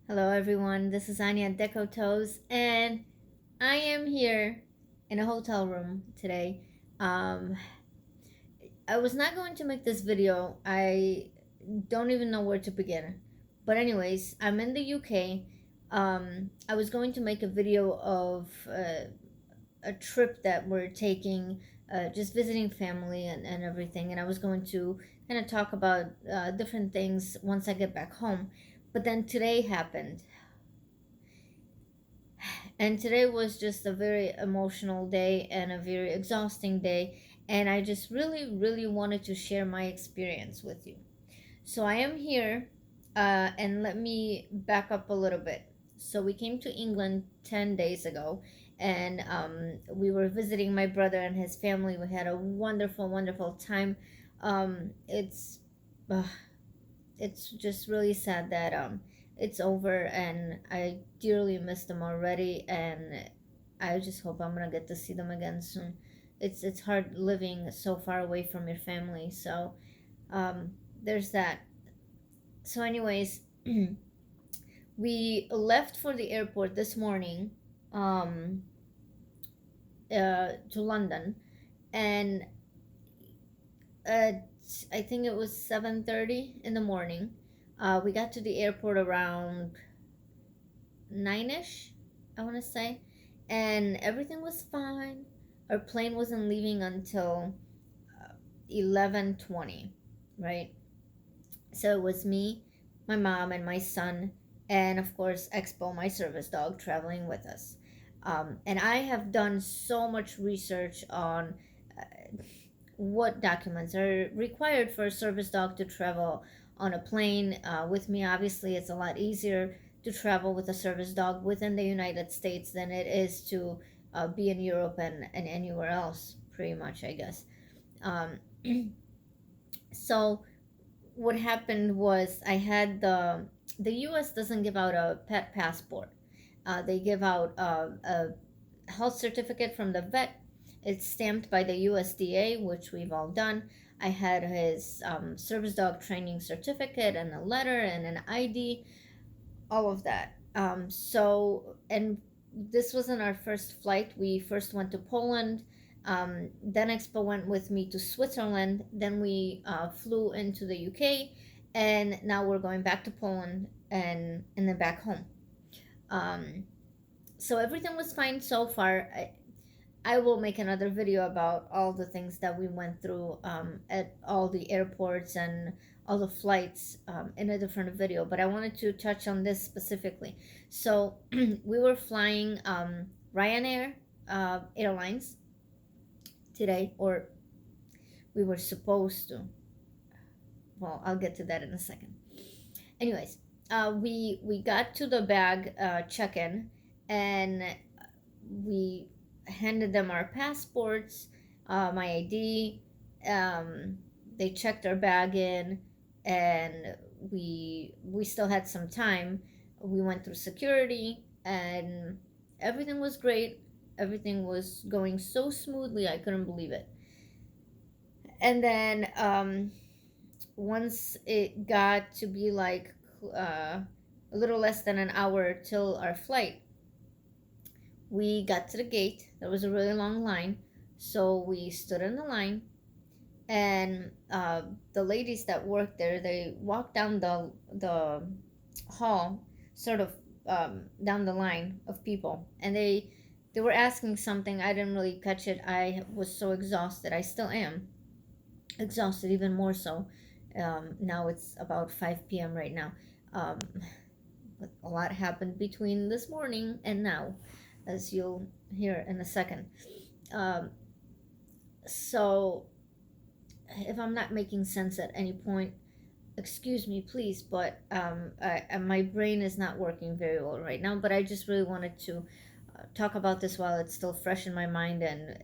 Hello everyone, this is Anya at DecoToes, and I am here in a hotel room today. Um, I was not going to make this video. I don't even know where to begin. But anyways, I'm in the UK. I was going to make a video of a trip that we're taking, just visiting family and everything, and I was going to kind of talk about different things once I get back home. But then today happened. And today was just a very emotional day and a very exhausting day. And I just really, really wanted to share my experience with you. So I am here, and let me back up a little bit. So we came to England 10 days ago, and we were visiting my brother and his family. We had a wonderful, wonderful time. Um, it's, uh, it's just really sad that it's over, and I dearly miss them already, and I just hope I'm gonna get to see them again soon. It's hard living so far away from your family, so um, there's that. So, anyways, we left for the airport this morning, um, to London, and I think it was 7:30 in the morning. We got to the airport around 9ish, I want to say, and everything was fine. Our plane wasn't leaving until 11:20, right? So it was me, my mom, and my son, and of course Expo, my service dog, traveling with us. And I have done so much research on what documents are required for a service dog to travel on a plane with me. Obviously, it's a lot easier to travel with a service dog within the United States than it is to be in Europe and anywhere else, pretty much, I guess. Um, so what happened was I had the U.S. doesn't give out a pet passport. They give out a health certificate from the vet. It's stamped by the USDA, which we've all done. I had his service dog training certificate and a letter and an ID, all of that. And this wasn't our first flight. We first went to Poland. Then Expo went with me to Switzerland. Then we flew into the UK, and now we're going back to Poland and then back home. Um, so everything was fine so far. I will make another video about all the things that we went through at all the airports and all the flights in a different video, but I wanted to touch on this specifically. So we were flying Rayanair Airlines today, or we were supposed to. Well, I'll get to that in a second. Anyways, we got to the bag check-in, and we handed them our passports, my ID. They checked our bag in, and we still had some time. We went through security, and everything was great. Everything was going so smoothly, I couldn't believe it. And then once it got to be like a little less than an hour till our flight, we got to the gate. There was a really long line, so we stood in the line, and the ladies that worked there, they walked down the hall, sort of down the line of people, and they were asking something. I didn't really catch it. I was so exhausted. I still am exhausted, even more so. Now it's about 5 p.m. right now. Um, but a lot happened between this morning and now, as you'll hear in a second. Um, so, if I'm not making sense at any point, excuse me, please, but my brain is not working very well right now. But I just really wanted to talk about this while it's still fresh in my mind, and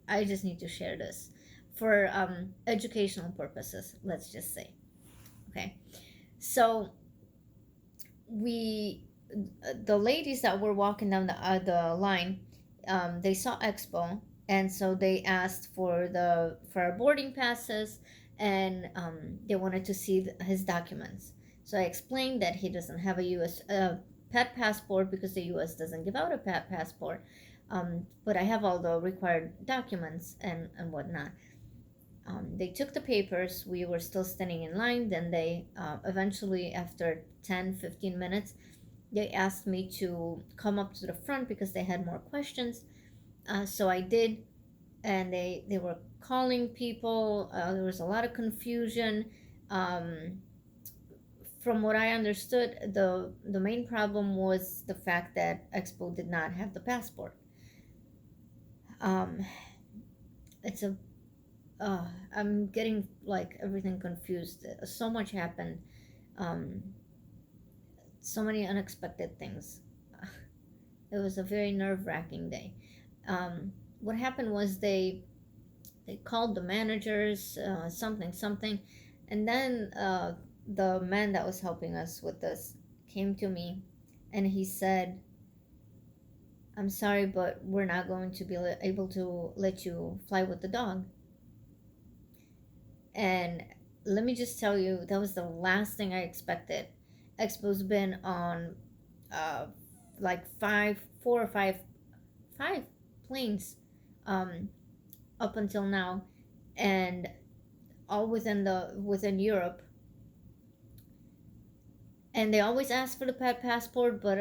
I just need to share this for educational purposes, let's just say. Okay, so we the ladies that were walking down the line, they saw Expo, and so they asked for our boarding passes, and they wanted to see his documents. So I explained that he doesn't have a U.S. Pet passport because the U.S. doesn't give out a pet passport. But I have all the required documents and whatnot. They took the papers. We were still standing in line. Then they eventually, after 10-15 minutes, they asked me to come up to the front because they had more questions. So I did, and they were calling people. There was a lot of confusion. Um, from what I understood, the main problem was the fact that Expo did not have the passport. Um, it's a I'm getting like everything confused. So much happened. Um, so many unexpected things. It was a very nerve-wracking day. What happened was they called the managers, something something, and then the man that was helping us with this came to me, and he said, "I'm sorry, but we're not going to be able to let you fly with the dog." And let me just tell you, that was the last thing I expected. Expo's been on uh, like four or five planes um, up until now, and all within Europe. And they always ask for the pet passport, but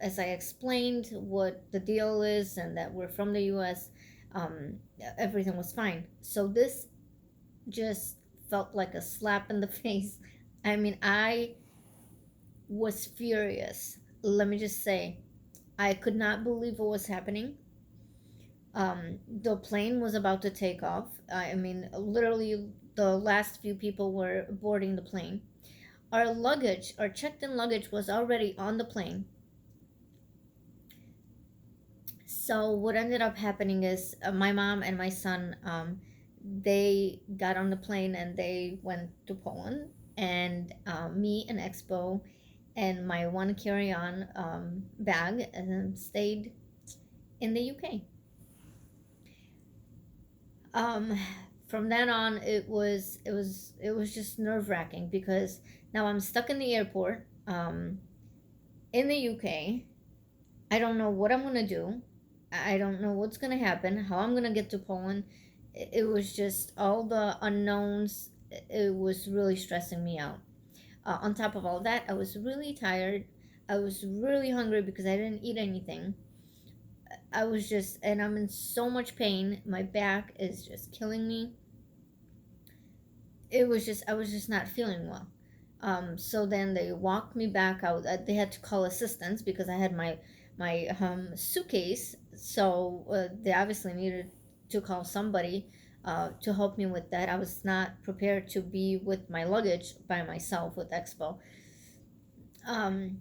as I explained what the deal is and that we're from the U.S., um, everything was fine. So this just felt like a slap in the face. I mean, I was furious. Let me just say, I could not believe what was happening. The plane was about to take off. I mean, literally, the last few people were boarding the plane. Our luggage, our checked in luggage, was already on the plane. So, what ended up happening is my mom and my son, they got on the plane and they went to Poland. And me and Expo and my one carry on bag stayed in the UK. Um, from then on, it was just nerve wracking because now I'm stuck in the airport in the UK. I don't know what I'm gonna do. I don't know what's gonna happen. How I'm gonna get to Poland. It was just all the unknowns. It was really stressing me out. On top of all that, I was really tired. I was really hungry because I didn't eat anything. And I'm in so much pain. My back is just killing me. I was just not feeling well. So then they walked me back out. They had to call assistance because I had my suitcase. So they obviously needed to call somebody to help me with that. I was not prepared to be with my luggage by myself with Expo. Um,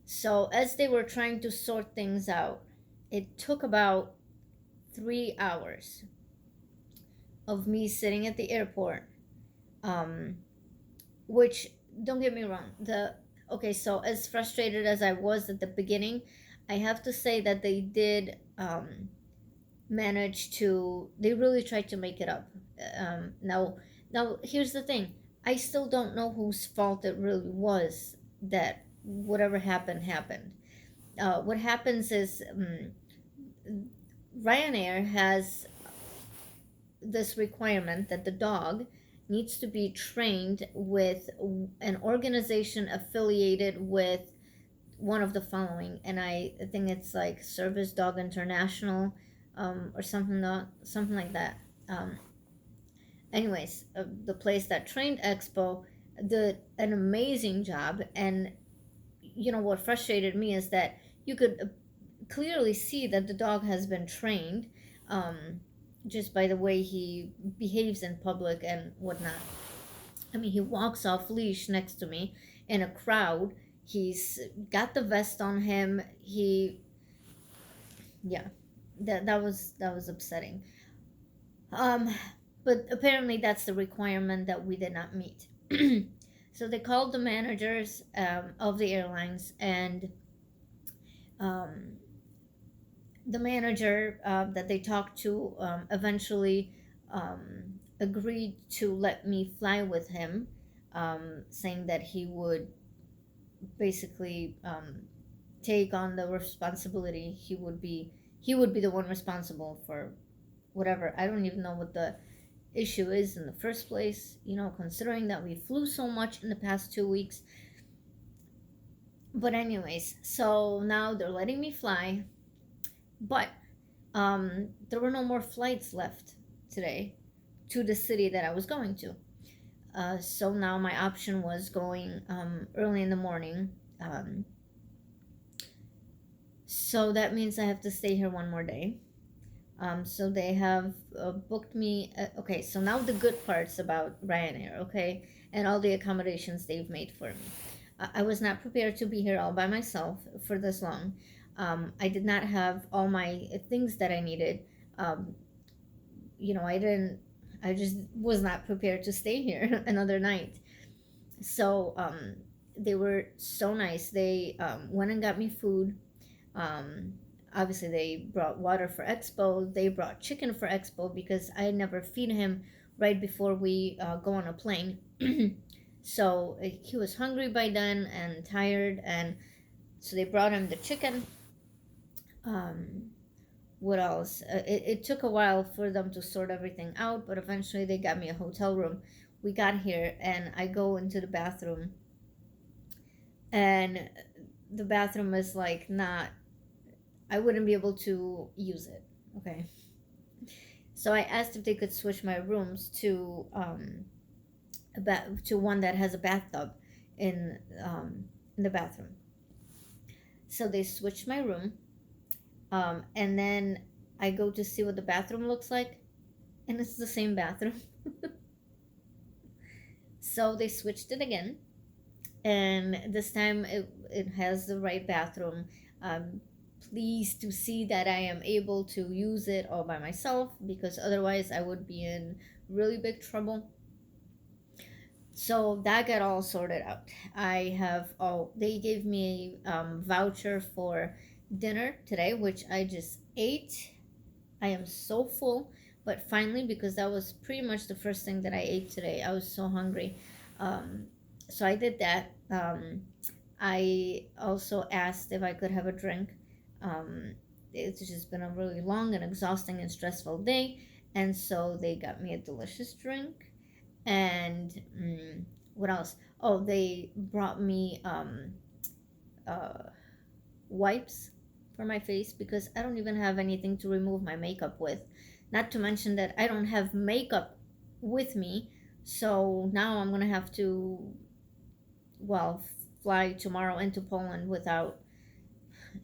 so as they were trying to sort things out, it took about 3 hours of me sitting at the airport. Um, which, don't get me wrong, so as frustrated as I was at the beginning, I have to say that they did manage to. They really tried to make it up. Now here's the thing. I still don't know whose fault it really was that whatever happened. What happens is Rayanair has this requirement that the dog needs to be trained with an organization affiliated with one of the following, and I think it's like Service Dog International, or something like that. Anyways, the place that trained Expo did an amazing job, and what frustrated me is that you could clearly see that the dog has been trained, just by the way he behaves in public and whatnot. I mean, he walks off leash next to me in a crowd. He's got the vest on him. Yeah, that was upsetting. Um, but apparently that's the requirement that we did not meet. So they called the managers of the airlines, and um, the manager that they talked to eventually agreed to let me fly with him saying that he would basically take on the responsibility. He would be the one responsible for whatever. I don't even know what the issue is in the first place, considering that we flew so much in the past 2 weeks. But anyways, so now they're letting me fly, but there were no more flights left today to the city that I was going to. So now my option was going early in the morning. So that means I have to stay here one more day. So they have booked me. Okay, so now the good parts about Rayanair, okay, and all the accommodations they've made for me. I was not prepared to be here all by myself for this long. I did not have all my things that I needed. Um, I just was not prepared to stay here another night. So they were so nice. They went and got me food. Um, Obviously, they brought water for Expo. They brought chicken for Expo because I never feed him right before we go on a plane. So he was hungry by then and tired, and so they brought him the chicken. Um, what else? It took a while for them to sort everything out, but eventually they got me a hotel room. We got here, and I go into the bathroom, and the bathroom is like not, I wouldn't be able to use it. Okay. So I asked if they could switch my rooms to to one that has a bathtub in the bathroom. So they switched my room, and then I go to see what the bathroom looks like, and it's the same bathroom. So they switched it again, and this time it has the right bathroom. I'm pleased to see that I am able to use it all by myself, because otherwise I would be in really big trouble. So that got all sorted out. They gave me a voucher for dinner today, which I just ate. I am so full, but finally, because that was pretty much the first thing that I ate today, I was so hungry. Um, so I did that. I also asked if I could have a drink. It's just been a really long and exhausting and stressful day, and so they got me a delicious drink. And what else? Oh, they brought me uh, wipes for my face because I don't even have anything to remove my makeup with. Not to mention that I don't have makeup with me, so now I'm gonna have to, well, fly tomorrow into Poland without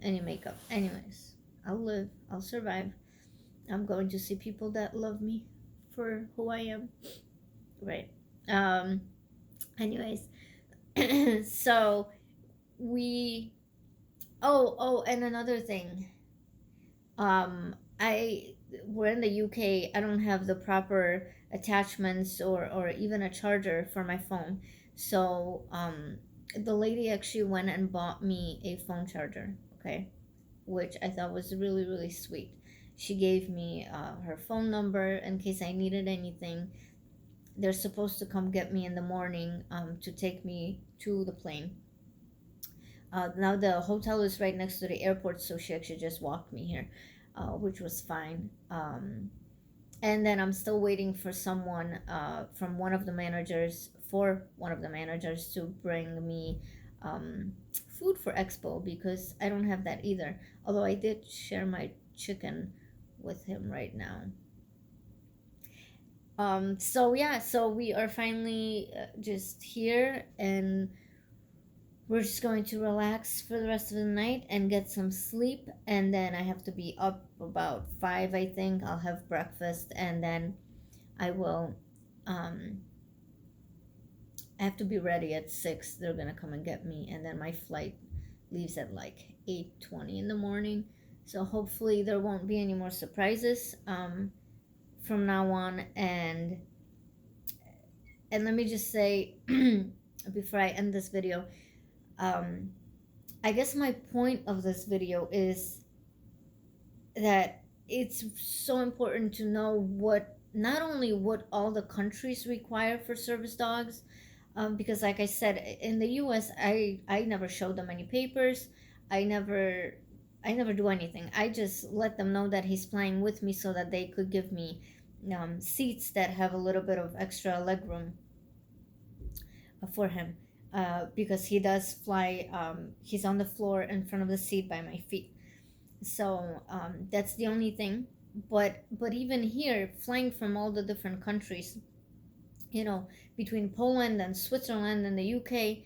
any makeup. Anyways, I'll live, I'll survive. I'm going to see people that love me for who I am. Right. Um, Anyways, so we. Oh, and another thing. I We're in the UK. I don't have the proper attachments or even a charger for my phone. So the lady actually went and bought me a phone charger. Okay, which I thought was really really sweet. She gave me her phone number in case I needed anything. They're supposed to come get me in the morning to take me to the plane. Now the hotel is right next to the airport, so she actually just walked me here, which was fine. And then I'm still waiting for someone from one of the managers to bring me food for Expo because I don't have that either. Although I did share my chicken with him right now. So yeah, so we are finally just here, and we're just going to relax for the rest of the night and get some sleep, and then I have to be up about 5, I think. I'll have breakfast, and then I will I have to be ready at 6. They're gonna come and get me, and then my flight leaves at like 8:20 in the morning. So hopefully there won't be any more surprises from now on. And let me just say before I end this video, I guess my point of this video is that it's so important to know not only what all the countries require for service dogs, because like I said, in the US, I never showed them any papers. I never I never do anything. I just let them know that he's flying with me so that they could give me seats that have a little bit of extra leg room for him, because he does fly. He's on the floor in front of the seat by my feet. So that's the only thing. But even here, flying from all the different countries, you know, between Poland and Switzerland and the UK,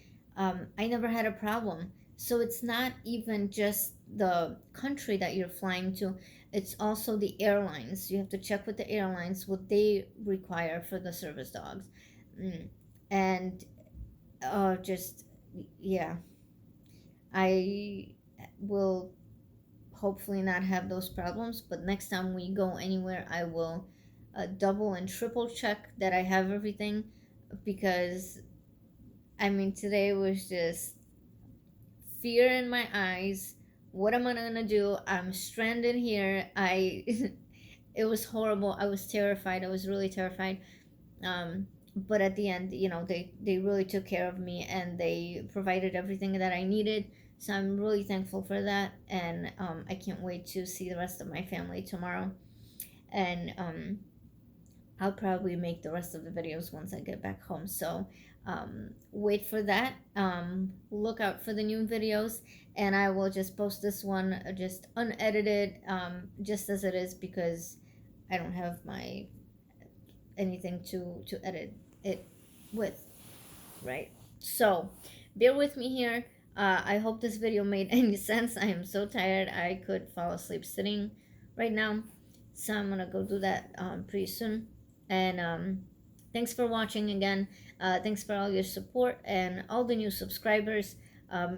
I never had a problem. So it's not even just the country that you're flying to, it's also the airlines. You have to check with the airlines what they require for the service dogs. Mm. And just, yeah, I will hopefully not have those problems, but next time we go anywhere, I will double and triple check that I have everything, because I mean, today was just fear in my eyes. What am I gonna do? I'm stranded here. It was horrible. I was terrified. I was really terrified. But at the end, you know, they really took care of me and they provided everything that I needed. So I'm really thankful for that, and I can't wait to see the rest of my family tomorrow. And I'll probably make the rest of the videos once I get back home. So wait for that. Look out for the new videos, and I will just post this one just unedited, just as it is, because I don't have my anything to edit it with, right? So bear with me here. I hope this video made any sense. I am so tired. I could fall asleep sitting right now. So I'm gonna go do that pretty soon. And thanks for watching again. Thanks for all your support and all the new subscribers.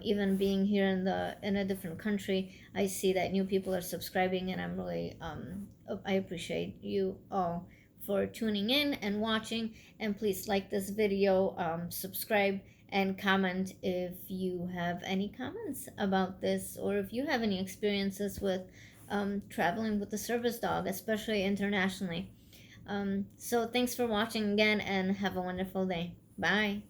Even being here in a different country, I see that new people are subscribing, and I'm really I appreciate you all for tuning in and watching. And please like this video, subscribe, and comment if you have any comments about this, or if you have any experiences with traveling with the service dog, especially internationally. So thanks for watching again, and have a wonderful day. Bye.